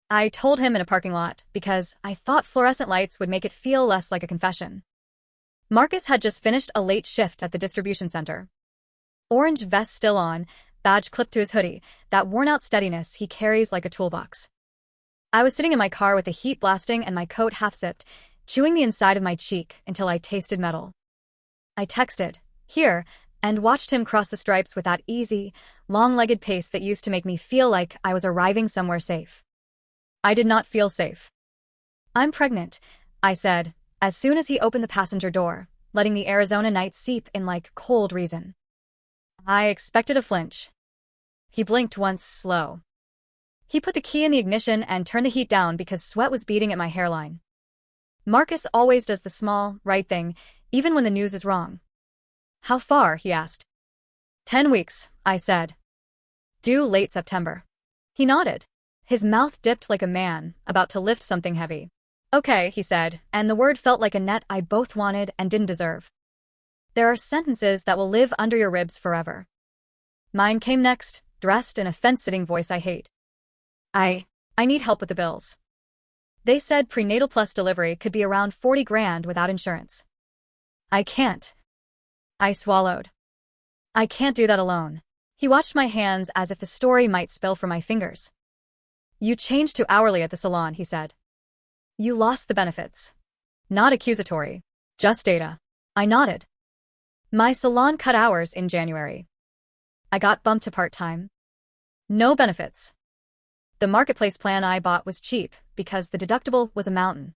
I told him in a parking lot because I thought fluorescent lights would make it feel less like a confession. Marcus had just finished a late shift at the distribution center. Orange vest still on, badge clipped to his hoodie, that worn-out steadiness he carries like a toolbox. I was sitting in my car with the heat blasting and my coat half-zipped, chewing the inside of my cheek until I tasted metal. I texted, "Here," and watched him cross the stripes with that easy, long-legged pace that used to make me feel like I was arriving somewhere safe. I did not feel safe. "I'm pregnant," I said, as soon as he opened the passenger door, letting the Arizona night seep in like cold reason. I expected a flinch. He blinked once, slow. He put the key in the ignition and turned the heat down because sweat was beading at my hairline. Marcus always does the small, right thing, even when the news is wrong. "How far?" he asked. 10 weeks, I said. "Due late September." He nodded. His mouth dipped like a man about to lift something heavy. "Okay," he said, and the word felt like a net I both wanted and didn't deserve. There are sentences that will live under your ribs forever. Mine came next, dressed in a fence-sitting voice I hate. I need help with the bills." They said prenatal plus delivery could be around 40 grand without insurance. "I can't." I swallowed. "I can't do that alone." He watched my hands as if the story might spill from my fingers. "You changed to hourly at the salon," he said. "You lost the benefits." Not accusatory, just data. I nodded. My salon cut hours in January. I got bumped to part-time. No benefits. The marketplace plan I bought was cheap because the deductible was a mountain.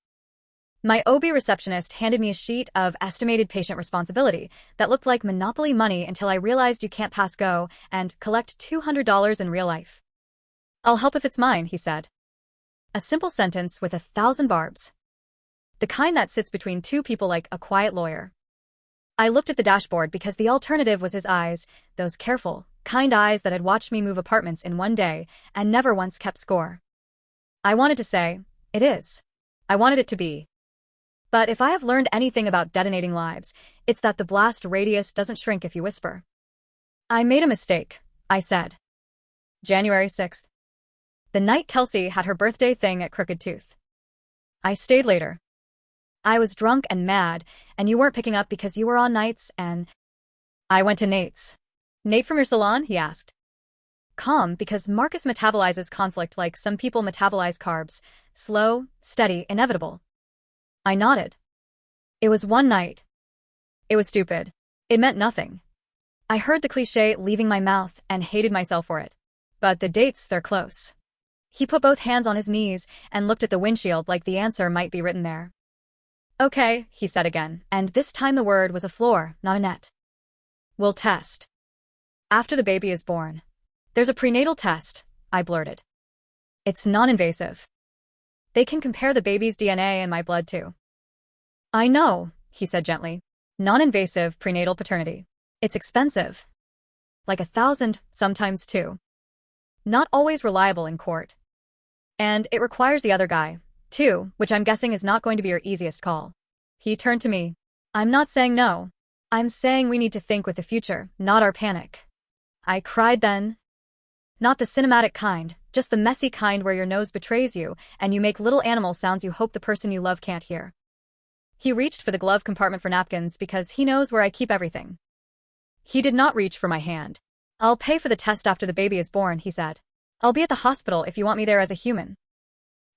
My OB receptionist handed me a sheet of estimated patient responsibility that looked like Monopoly money until I realized you can't pass go and collect $200 in real life. "I'll help if it's mine," he said. A simple sentence with 1,000 barbs. The kind that sits between two people like a quiet lawyer. I looked at the dashboard because the alternative was his eyes, those careful, kind eyes that had watched me move apartments in one day and never once kept score. I wanted to say, "It is." I wanted it to be. But if I have learned anything about detonating lives, it's that the blast radius doesn't shrink if you whisper. "I made a mistake," I said. January 6th. The night Kelsey had her birthday thing at Crooked Tooth. I stayed later. I was drunk and mad, and you weren't picking up because you were on nights, and I went to Nate's. "Nate from your salon?" he asked. Calm, because Marcus metabolizes conflict like some people metabolize carbs, slow, steady, inevitable. I nodded. It was one night. It was stupid. It meant nothing. I heard the cliché leaving my mouth and hated myself for it. But the dates, they're close. He put both hands on his knees and looked at the windshield like the answer might be written there. "Okay," he said again, and this time the word was a floor, not a net. "We'll test. After the baby is born." "There's a prenatal test," I blurted. "It's non-invasive. They can compare the baby's DNA and my blood too." "I know," he said gently. "Non-invasive prenatal paternity. It's expensive. Like 1,000, sometimes 2. Not always reliable in court. And it requires the other guy, too, which I'm guessing is not going to be your easiest call." He turned to me. "I'm not saying no. I'm saying we need to think with the future, not our panic." I cried then. Not the cinematic kind, just the messy kind where your nose betrays you and you make little animal sounds you hope the person you love can't hear. He reached for the glove compartment for napkins because he knows where I keep everything. He did not reach for my hand. "I'll pay for the test after the baby is born," he said. "I'll be at the hospital if you want me there as a human.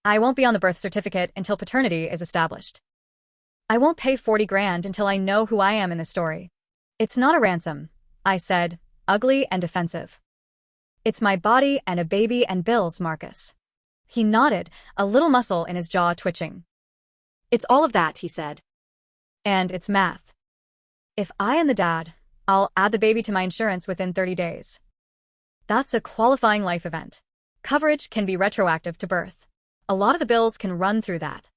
I won't be on the birth certificate until paternity is established. I won't pay 40 grand until I know who I am in the story." "It's not a ransom," I said, ugly and defensive. "It's my body and a baby and bills, Marcus." He nodded, a little muscle in his jaw twitching. "It's all of that," he said. "And it's math. If I am the dad, I'll add the baby to my insurance within 30 days. That's a qualifying life event. Coverage can be retroactive to birth. A lot of the bills can run through that.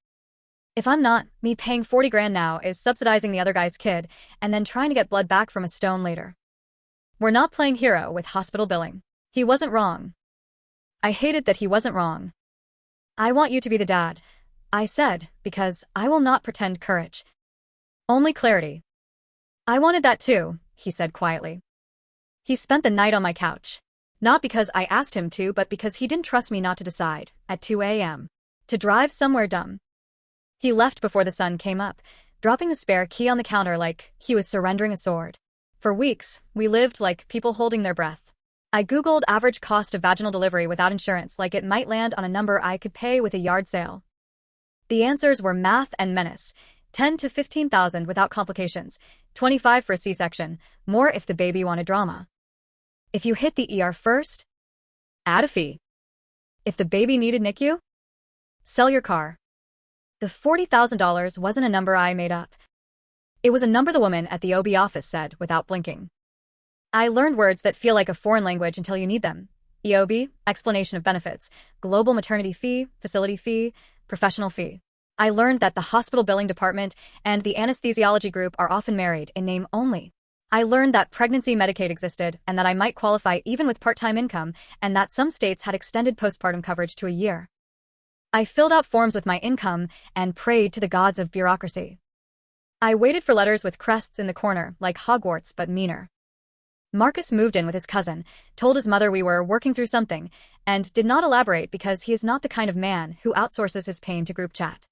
If I'm not, me paying 40 grand now is subsidizing the other guy's kid and then trying to get blood back from a stone later. We're not playing hero with hospital billing. He wasn't wrong." I hated that he wasn't wrong. "I want you to be the dad," I said, "because I will not pretend courage. Only clarity." "I wanted that too," he said quietly. He spent the night on my couch. Not because I asked him to, but because he didn't trust me not to decide, at 2 a.m., to drive somewhere dumb. He left before the sun came up, dropping the spare key on the counter like he was surrendering a sword. For weeks, we lived like people holding their breath. I Googled average cost of vaginal delivery without insurance like it might land on a number I could pay with a yard sale. The answers were math and menace. 10 to 15,000 without complications, 25 for a C-section, more if the baby wanted drama. If you hit the ER first, add a fee. If the baby needed NICU, sell your car. The $40,000 wasn't a number I made up. It was a number the woman at the OB office said without blinking. I learned words that feel like a foreign language until you need them. EOB, explanation of benefits, global maternity fee, facility fee, professional fee. I learned that the hospital billing department and the anesthesiology group are often married in name only. I learned that pregnancy Medicaid existed and that I might qualify even with part-time income and that some states had extended postpartum coverage to a year. I filled out forms with my income and prayed to the gods of bureaucracy. I waited for letters with crests in the corner, like Hogwarts but meaner. Marcus moved in with his cousin, told his mother we were working through something, and did not elaborate because he is not the kind of man who outsources his pain to group chat.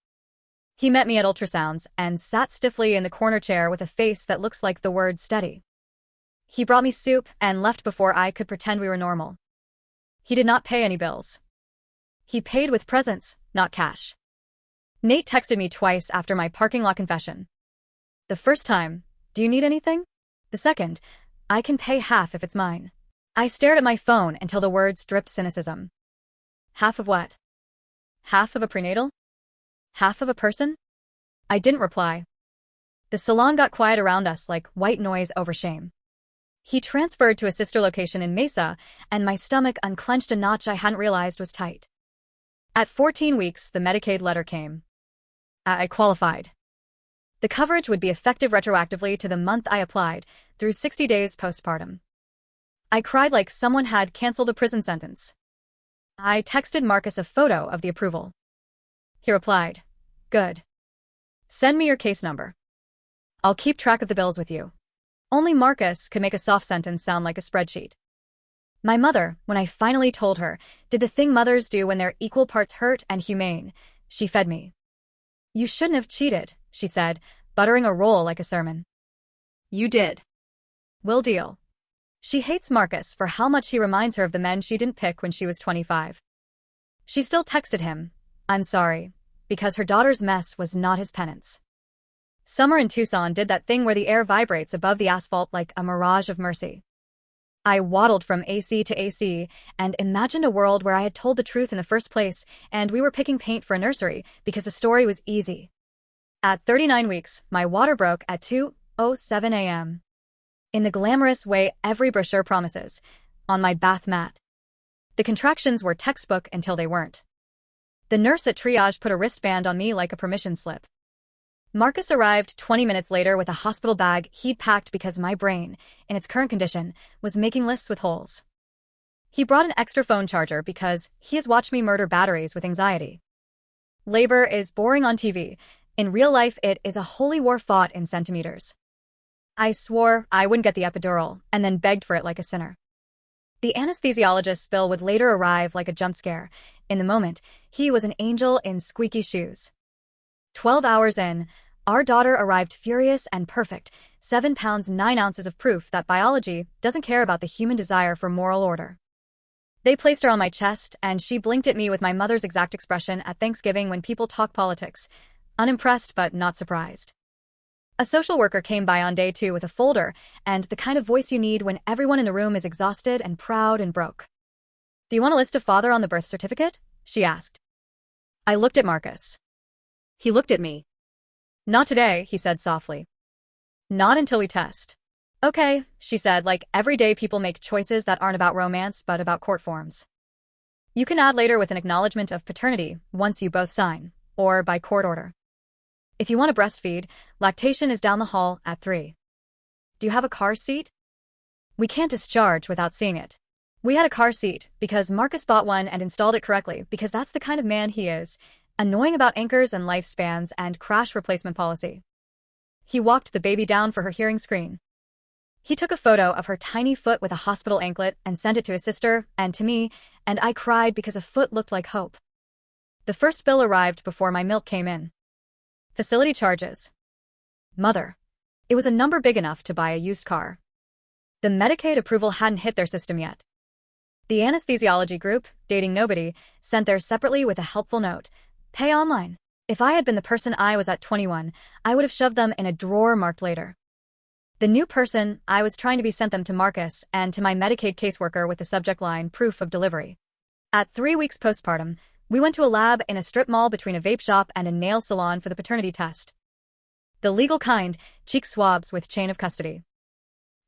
He met me at ultrasounds and sat stiffly in the corner chair with a face that looks like the word steady. He brought me soup and left before I could pretend we were normal. He did not pay any bills. He paid with presents, not cash. Nate texted me twice after my parking lot confession. The first time, do you need anything? The second, I can pay half if it's mine. I stared at my phone until the words dripped cynicism. Half of what? Half of a prenatal? Half of a person? I didn't reply. The salon got quiet around us like white noise over shame. He transferred to a sister location in Mesa, and my stomach unclenched a notch I hadn't realized was tight. At 14 weeks, the Medicaid letter came. I qualified. The coverage would be effective retroactively to the month I applied, through 60 days postpartum. I cried like someone had canceled a prison sentence. I texted Marcus a photo of the approval. He replied, "Good. Send me your case number. I'll keep track of the bills with you." Only Marcus could make a soft sentence sound like a spreadsheet. My mother, when I finally told her, did the thing mothers do when they're equal parts hurt and humane. She fed me. "You shouldn't have cheated," she said, buttering a roll like a sermon. "You did. We'll deal." She hates Marcus for how much he reminds her of the men she didn't pick when she was 25. She still texted him, "I'm sorry," because her daughter's mess was not his penance. Summer in Tucson did that thing where the air vibrates above the asphalt like a mirage of mercy. I waddled from AC to AC and imagined a world where I had told the truth in the first place and we were picking paint for a nursery because the story was easy. At 39 weeks, my water broke at 2:07 a.m. In the glamorous way every brochure promises, on my bath mat. The contractions were textbook until they weren't. The nurse at triage put a wristband on me like a permission slip. Marcus arrived 20 minutes later with a hospital bag he'd packed because my brain, in its current condition, was making lists with holes. He brought an extra phone charger because he has watched me murder batteries with anxiety. Labor is boring on TV. In real life, it is a holy war fought in centimeters. I swore I wouldn't get the epidural and then begged for it like a sinner. The anesthesiologist's bill would later arrive like a jump scare. In the moment, he was an angel in squeaky shoes. 12 hours in, our daughter arrived furious and perfect, 7 pounds 9 ounces of proof that biology doesn't care about the human desire for moral order. They placed her on my chest, and she blinked at me with my mother's exact expression at Thanksgiving when people talk politics, unimpressed but not surprised. A social worker came by on day 2 with a folder and the kind of voice you need when everyone in the room is exhausted and proud and broke. "Do you want a list of father on the birth certificate?" she asked. I looked at Marcus. He looked at me. "Not today," he said softly. "Not until we test." "Okay," she said, like every day people make choices that aren't about romance but about court forms. "You can add later with an acknowledgement of paternity once you both sign, or by court order. If you want to breastfeed, lactation is down the hall at 3. Do you have a car seat?" We can't discharge without seeing it. We had a car seat because Marcus bought one and installed it correctly because that's the kind of man he is, annoying about anchors and lifespans and crash replacement policy. He walked the baby down for her hearing screen. He took a photo of her tiny foot with a hospital anklet and sent it to his sister and to me, and I cried because a foot looked like hope. The first bill arrived before my milk came in. Facility charges. Mother. It was a number big enough to buy a used car. The Medicaid approval hadn't hit their system yet. The anesthesiology group, Dating Nobody, sent theirs separately with a helpful note. Pay online. If I had been the person I was at 21, I would have shoved them in a drawer marked later. The new person I was trying to be sent them to Marcus and to my Medicaid caseworker with the subject line, proof of delivery. At 3 weeks postpartum, we went to a lab in a strip mall between a vape shop and a nail salon for the paternity test. The legal kind, cheek swabs with chain of custody.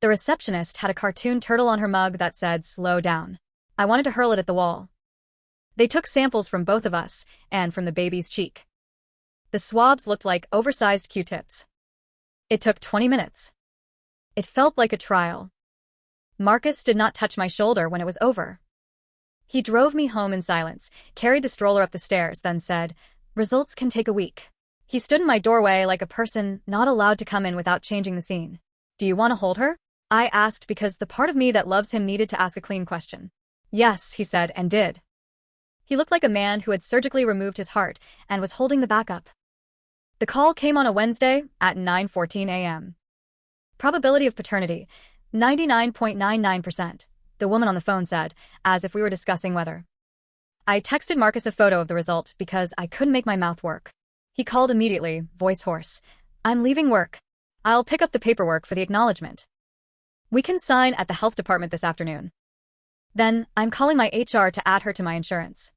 The receptionist had a cartoon turtle on her mug that said, "Slow down." I wanted to hurl it at the wall. They took samples from both of us and from the baby's cheek. The swabs looked like oversized Q-tips. It took 20 minutes. It felt like a trial. Marcus did not touch my shoulder when it was over. He drove me home in silence, carried the stroller up the stairs, then said, "Results can take a week." He stood in my doorway like a person not allowed to come in without changing the scene. "Do you want to hold her?" I asked because the part of me that loves him needed to ask a clean question. "Yes," he said, and did. He looked like a man who had surgically removed his heart and was holding the backup. The call came on a Wednesday at 9:14 a.m. Probability of paternity, 99.99%, the woman on the phone said, as if we were discussing weather. I texted Marcus a photo of the result because I couldn't make my mouth work. He called immediately, voice hoarse. "I'm leaving work. I'll pick up the paperwork for the acknowledgement. We can sign at the health department this afternoon. Then, I'm calling my HR to add her to my insurance.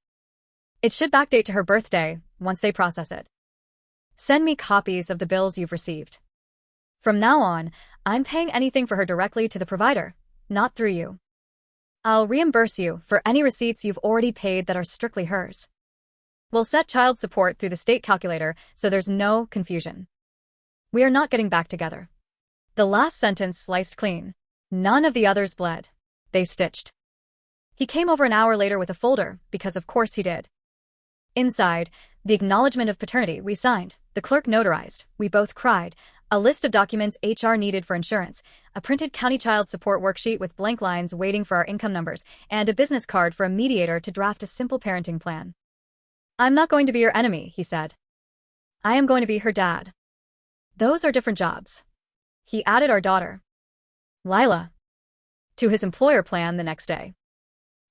It should backdate to her birthday once they process it. Send me copies of the bills you've received. From now on, I'm paying anything for her directly to the provider, not through you. I'll reimburse you for any receipts you've already paid that are strictly hers. We'll set child support through the state calculator so there's no confusion. We are not getting back together." The last sentence sliced clean. None of the others bled. They stitched. He came over an hour later with a folder, because of course he did. Inside, the acknowledgement of paternity we signed, the clerk notarized, we both cried, a list of documents HR needed for insurance, a printed county child support worksheet with blank lines waiting for our income numbers, and a business card for a mediator to draft a simple parenting plan. "I'm not going to be your enemy," he said. "I am going to be her dad. Those are different jobs." He added our daughter, Lila, to his employer plan the next day.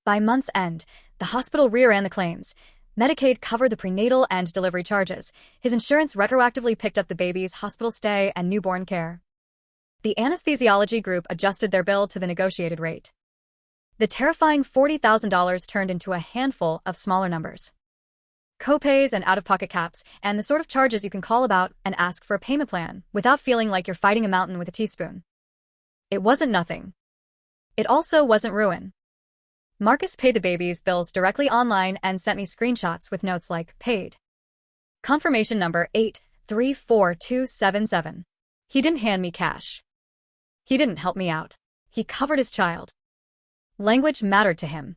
By month's end, the hospital rear-ran the claims. Medicaid covered the prenatal and delivery charges. His insurance retroactively picked up the baby's hospital stay and newborn care. The anesthesiology group adjusted their bill to the negotiated rate. The terrifying $40,000 turned into a handful of smaller numbers. Copays and out-of-pocket caps, and the sort of charges you can call about and ask for a payment plan without feeling like you're fighting a mountain with a teaspoon. It wasn't nothing. It also wasn't ruin. Marcus paid the baby's bills directly online and sent me screenshots with notes like, "Paid. Confirmation number 834277. He didn't hand me cash. He didn't help me out. He covered his child. Language mattered to him.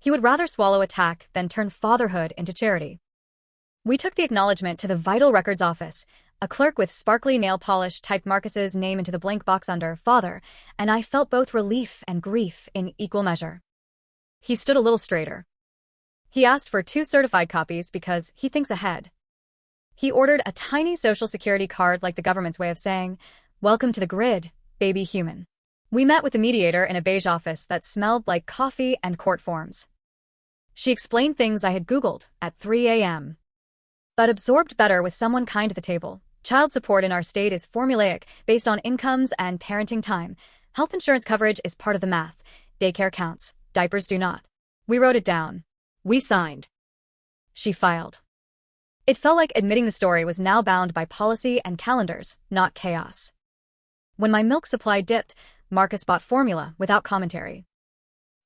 He would rather swallow attack than turn fatherhood into charity." We took the acknowledgement to the Vital Records office. A clerk with sparkly nail polish typed Marcus's name into the blank box under father, and I felt both relief and grief in equal measure. He stood a little straighter. He asked for 2 certified copies because he thinks ahead. He ordered a tiny Social Security card like the government's way of saying, "Welcome to the grid, baby human." We met with the mediator in a beige office that smelled like coffee and court forms. She explained things I had Googled at 3 a.m. but absorbed better with someone kind at the table. Child support in our state is formulaic, based on incomes and parenting time. Health insurance coverage is part of the math. Daycare counts. Diapers do not. We wrote it down. We signed. She filed. It felt like admitting the story was now bound by policy and calendars, not chaos. When my milk supply dipped, Marcus bought formula without commentary.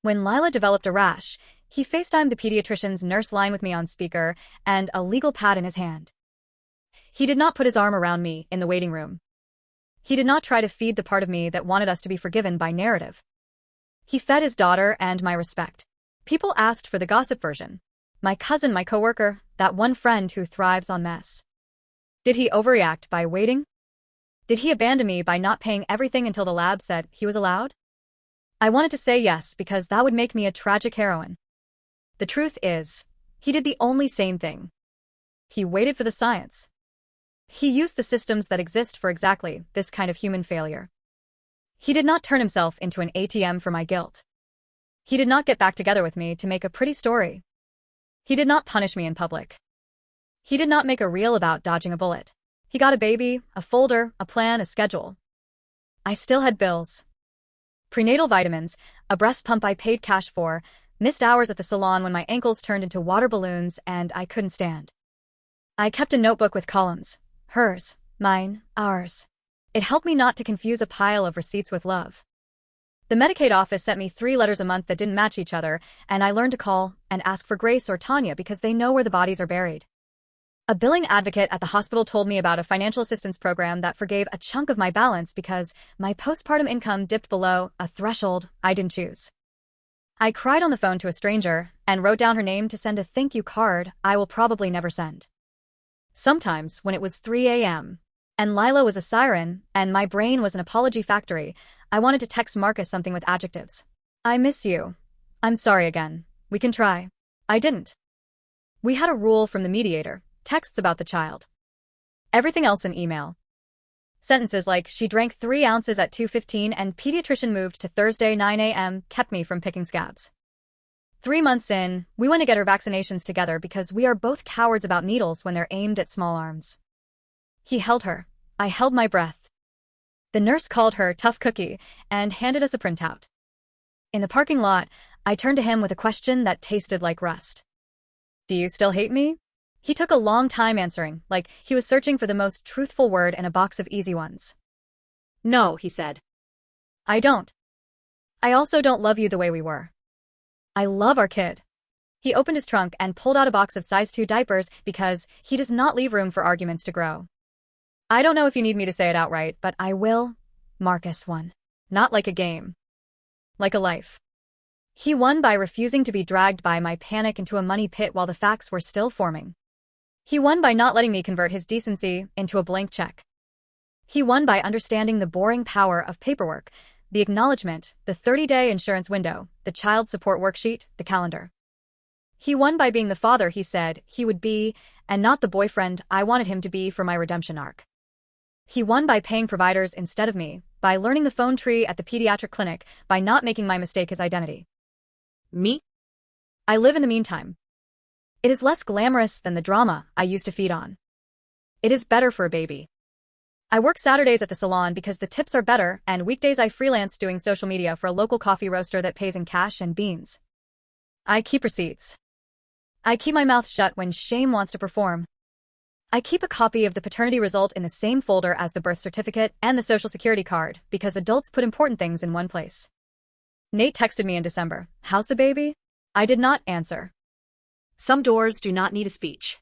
When Lila developed a rash, he FaceTimed the pediatrician's nurse line with me on speaker and a legal pad in his hand. He did not put his arm around me in the waiting room. He did not try to feed the part of me that wanted us to be forgiven by narrative. He fed his daughter and my respect. People asked for the gossip version. My cousin, my coworker, that one friend who thrives on mess. Did he overreact by waiting? Did he abandon me by not paying everything until the lab said he was allowed? I wanted to say yes because that would make me a tragic heroine. The truth is, he did the only sane thing. He waited for the science. He used the systems that exist for exactly this kind of human failure. He did not turn himself into an ATM for my guilt. He did not get back together with me to make a pretty story. He did not punish me in public. He did not make a reel about dodging a bullet. He got a baby, a folder, a plan, a schedule. I still had bills. Prenatal vitamins, a breast pump I paid cash for, missed hours at the salon when my ankles turned into water balloons and I couldn't stand. I kept a notebook with columns. Hers, mine, ours. It helped me not to confuse a pile of receipts with love. The Medicaid office sent me 3 letters a month that didn't match each other, and I learned to call and ask for Grace or Tanya because they know where the bodies are buried. A billing advocate at the hospital told me about a financial assistance program that forgave a chunk of my balance because my postpartum income dipped below a threshold I didn't choose. I cried on the phone to a stranger and wrote down her name to send a thank you card I will probably never send. Sometimes, when it was 3 a.m., and Lila was a siren, and my brain was an apology factory, I wanted to text Marcus something with adjectives. I miss you. I'm sorry again. We can try. I didn't. We had a rule from the mediator, texts about the child. Everything else in email. Sentences like, she drank 3 ounces at 2:15 and pediatrician moved to Thursday 9 a.m. kept me from picking scabs. 3 months in, we went to get her vaccinations together because we are both cowards about needles when they're aimed at small arms. He held her. I held my breath. The nurse called her tough cookie and handed us a printout. In the parking lot, I turned to him with a question that tasted like rust. Do you still hate me? He took a long time answering, like he was searching for the most truthful word in a box of easy ones. No, he said. I don't. I also don't love you the way we were. I love our kid. He opened his trunk and pulled out a box of size 2 diapers because he does not leave room for arguments to grow. I don't know if you need me to say it outright, but I will. Marcus won. Not like a game. Like a life. He won by refusing to be dragged by my panic into a money pit while the facts were still forming. He won by not letting me convert his decency into a blank check. He won by understanding the boring power of paperwork, the acknowledgement, the 30-day insurance window, the child support worksheet, the calendar. He won by being the father he said he would be, and not the boyfriend I wanted him to be for my redemption arc. He won by paying providers instead of me, by learning the phone tree at the pediatric clinic, by not making my mistake his identity. Me? I live in the meantime. It is less glamorous than the drama I used to feed on. It is better for a baby. I work Saturdays at the salon because the tips are better, and weekdays I freelance doing social media for a local coffee roaster that pays in cash and beans. I keep receipts. I keep my mouth shut when shame wants to perform. I keep a copy of the paternity result in the same folder as the birth certificate and the social security card because adults put important things in one place. Nate texted me in December, "How's the baby?" I did not answer. Some doors do not need a speech.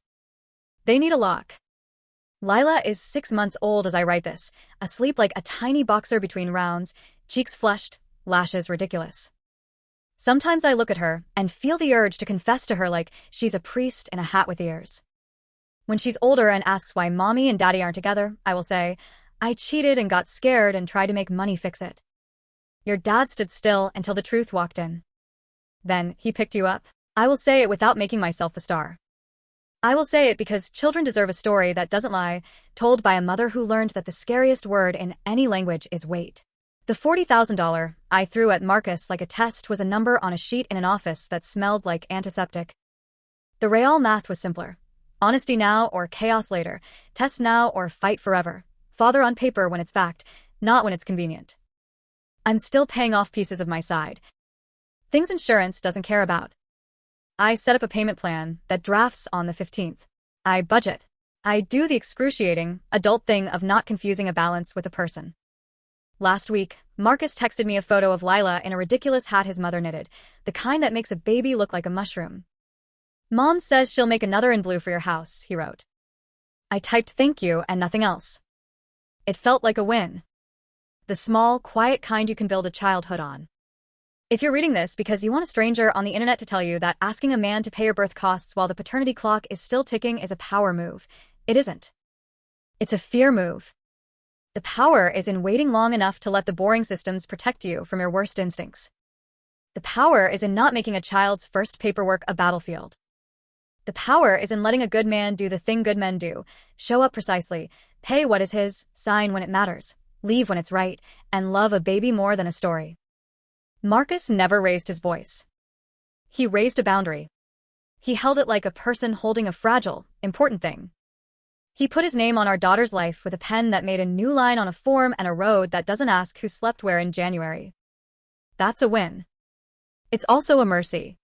They need a lock. Lila is 6 months old as I write this, asleep like a tiny boxer between rounds, cheeks flushed, lashes ridiculous. Sometimes I look at her and feel the urge to confess to her like she's a priest in a hat with ears. When she's older and asks why mommy and daddy aren't together, I will say, I cheated and got scared and tried to make money fix it. Your dad stood still until the truth walked in. Then he picked you up. I will say it without making myself the star. I will say it because children deserve a story that doesn't lie, told by a mother who learned that the scariest word in any language is wait. The $40,000 I threw at Marcus like a test was a number on a sheet in an office that smelled like antiseptic. The real math was simpler. Honesty now or chaos later. Test now or fight forever. Father on paper when it's fact, not when it's convenient. I'm still paying off pieces of my side. Things insurance doesn't care about. I set up a payment plan that drafts on the 15th. I budget. I do the excruciating, adult thing of not confusing a balance with a person. Last week, Marcus texted me a photo of Lila in a ridiculous hat his mother knitted, the kind that makes a baby look like a mushroom. Mom says she'll make another in blue for your house, he wrote. I typed thank you and nothing else. It felt like a win. The small, quiet kind you can build a childhood on. If you're reading this because you want a stranger on the internet to tell you that asking a man to pay your birth costs while the paternity clock is still ticking is a power move, it isn't. It's a fear move. The power is in waiting long enough to let the boring systems protect you from your worst instincts. The power is in not making a child's first paperwork a battlefield. The power is in letting a good man do the thing good men do: show up precisely, pay what is his, sign when it matters, leave when it's right, and love a baby more than a story. Marcus never raised his voice. He raised a boundary. He held it like a person holding a fragile, important thing. He put his name on our daughter's life with a pen that made a new line on a form and a road that doesn't ask who slept where in January. That's a win. It's also a mercy.